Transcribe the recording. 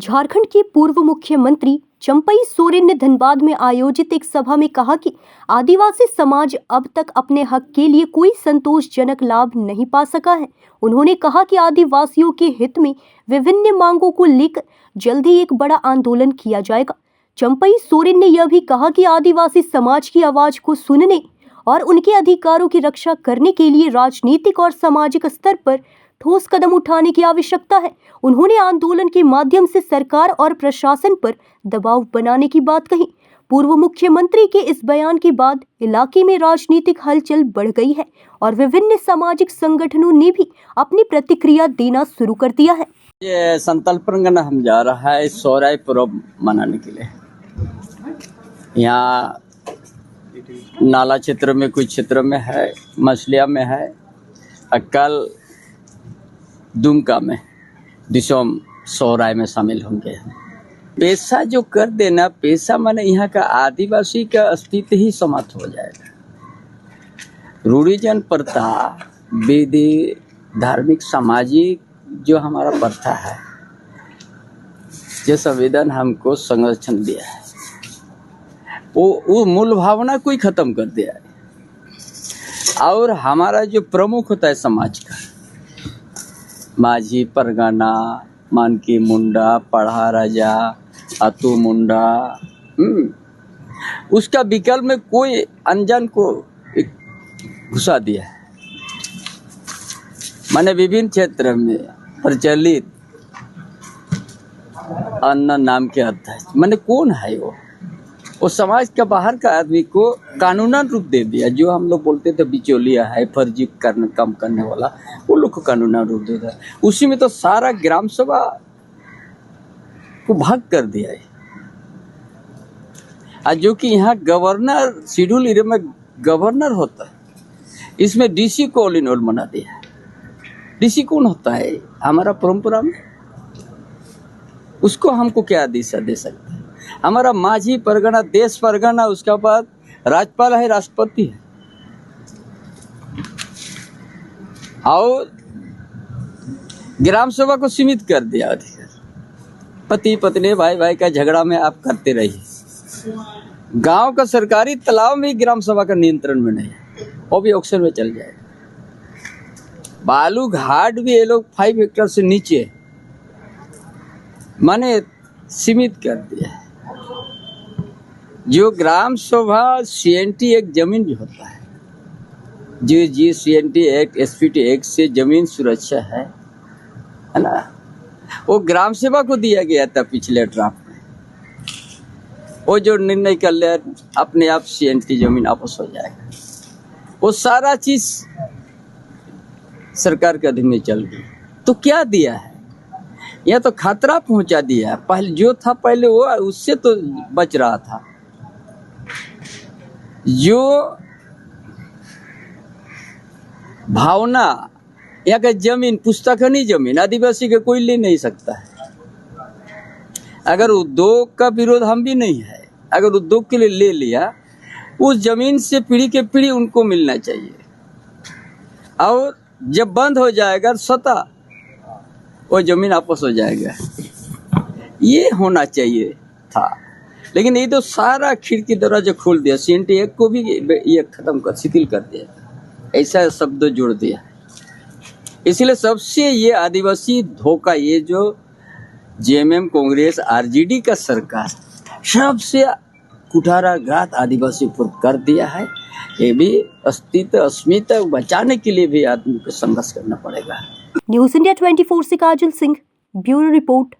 झारखंड के पूर्व मुख्यमंत्री चंपई सोरेन ने धनबाद में आयोजित एक सभा में कहा कि आदिवासी समाज अब तक अपने हक के लिए कोई संतोषजनक लाभ नहीं पा सका है। उन्होंने कहा कि आदिवासियों के हित में विभिन्न मांगों को लेकर जल्द ही एक बड़ा आंदोलन किया जाएगा। चंपई सोरेन ने यह भी कहा कि आदिवासी समाज की आवाज को सुनने और उनके अधिकारों की रक्षा करने के लिए राजनीतिक और सामाजिक स्तर पर ठोस कदम उठाने की आवश्यकता है। उन्होंने आंदोलन के माध्यम से सरकार और प्रशासन पर दबाव बनाने की बात कही। पूर्व मुख्यमंत्री के इस बयान के बाद इलाके में राजनीतिक हलचल बढ़ गई है और विभिन्न सामाजिक संगठनों ने भी अपनी प्रतिक्रिया देना शुरू कर दिया है। ये संताल परगना हम जा रहा है सोहराय पर्व मनाने के लिए। यहाँ नाला क्षेत्र में, कुछ क्षेत्र में है, मछलिया में है, कल दुमका में दिसोम सोहराय में शामिल होंगे। पेशा जो कर देना, पेशा माने यहाँ का आदिवासी का अस्तित्व ही समाप्त हो जाएगा। रूढ़िजन प्रथा, विधि, धार्मिक, सामाजिक जो हमारा प्रथा है, जो संविधान हमको संरक्षण दिया है, वो मूल भावना को ही खत्म कर दिया है। और हमारा जो प्रमुख होता है समाज का, माझी, परगना, मानकी मुंडा, पढ़ा राजा, अतु मुंडा, उसका विकल्प में कोई अनजान को घुसा दिया है। माने विभिन्न क्षेत्र में प्रचलित अन्न नाम के अर्थ है। माने कौन है वो समाज का बाहर का आदमी को कानूनन रूप दे दिया। जो हम लोग बोलते थे बिचौलिया है, फर्जी काम करने वाला, वो लोग को कानूनन रूप दे दिया। उसी में तो सारा ग्राम सभा को भाग कर दिया है। आज जो कि यहाँ गवर्नर, शेड्यूल एरिया में गवर्नर होता है, इसमें डीसी को ऑल इन ऑल बना दिया। डीसी कौन होता है हमारा परंपरा में? उसको हमको क्या दिशा दे सकते हैं? हमारा माझी परगना, देश परगना, उसके बाद राज्यपाल है, राष्ट्रपति है। और ग्राम सभा को सीमित कर दिया अधिकार। पति पत्नी, भाई भाई का झगड़ा में आप करते रहिए। गांव का सरकारी तालाब में ग्राम सभा का नियंत्रण में नहीं है, वो भी ऑक्शन में चल जाएगा। बालू घाट भी ये लोग 5 हेक्टेयर से नीचे माने सीमित कर दिया है। जो ग्राम सभा CNT एक जमीन भी होता है, जो CNT एक्ट, SPT एक्ट से जमीन सुरक्षा है ना, वो ग्राम सभा को दिया गया था पिछले ड्राफ्ट में। वो जो निर्णय कर ले अपने आप CNT जमीन वापस हो जाएगा। वो सारा चीज सरकार के अधीन में चल गई। तो क्या दिया है? यह तो खतरा पहुंचा दिया है। पहले जो था पहले वो, उससे तो बच रहा था। जो भावना या का जमीन, पुस्तकनी जमीन आदिवासी के कोई ले नहीं सकता है। अगर उद्योग का विरोध हम भी नहीं है, अगर उद्योग के लिए ले लिया, उस जमीन से पीढ़ी के पीढ़ी उनको मिलना चाहिए। और जब बंद हो जाएगा सत्ता, वो जमीन वापस हो जाएगा। ये होना चाहिए था, लेकिन ये तो सारा खिड़की दरवाजा खोल दिया। CNT एक्ट को भी ये खत्म कर, शिथिल कर दिया, ऐसा शब्द जोड़ दिया। इसलिए सबसे ये आदिवासी धोखा, ये जो JMM, कांग्रेस, RJD का सरकार सबसे कुठाराघात आदिवासी पर कर दिया है। ये भी अस्तित्व, अस्मिता बचाने के लिए भी आदमी को संघर्ष करना पड़ेगा। न्यूज़ इंडिया 24 से काजल सिंह, ब्यूरो रिपोर्ट।